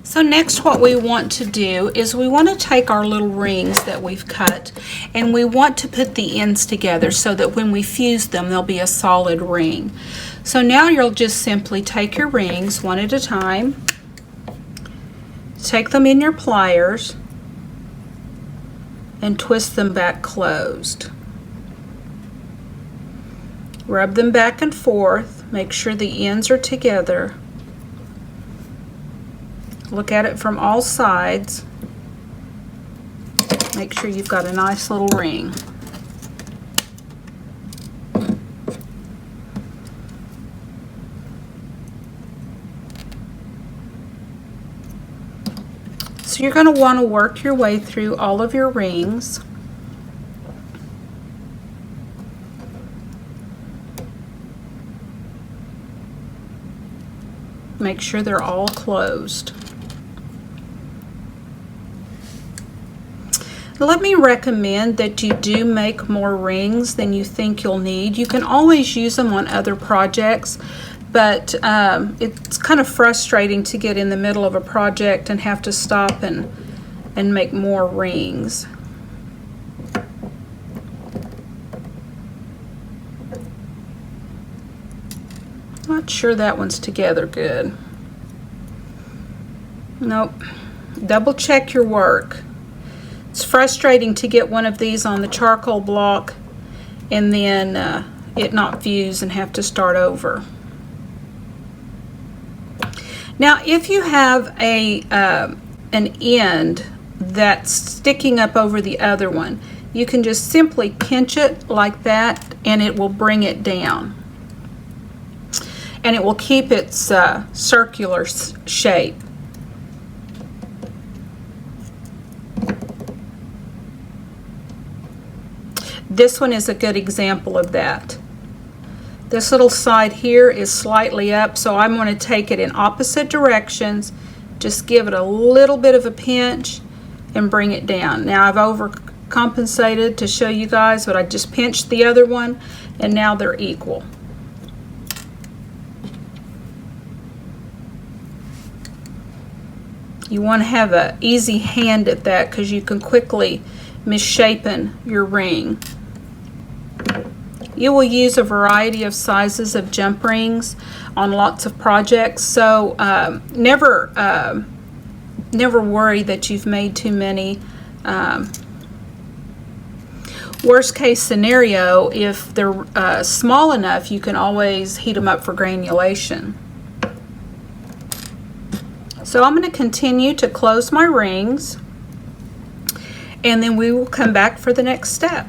So next what we want to do is we want to take our little rings that we've cut and we want to put the ends together so that when we fuse them they'll be a solid ring. So now you'll just simply take your rings one at a time, take them in your pliers and twist them back closed. Rub them back and forth, make sure the ends are together. Look at it from all sides. Make sure you've got a nice little ring. So you're going to want to work your way through all of your rings. Make sure they're all closed. Let me recommend that you do make more rings than you think you'll need. You can always use them on other projects, but it's kind of frustrating to get in the middle of a project and have to stop and make more rings. Not sure that one's together good. Nope. Double check your work. It's frustrating to get one of these on the charcoal block and then it not fuse and have to start over. Now if you have an end that's sticking up over the other one, you can just simply pinch it like that and it will bring it down. And it will keep its circular shape. This one is a good example of that. This little side here is slightly up, so I'm going to take it in opposite directions, just give it a little bit of a pinch and bring it down. Now I've overcompensated to show you guys, but I just pinched the other one and now they're equal. You want to have an easy hand at that because you can quickly misshapen your ring. You will use a variety of sizes of jump rings on lots of projects, so never worry that you've made too many. Worst case scenario, if they're small enough, you can always heat them up for granulation. So I'm going to continue to close my rings and then we will come back for the next step.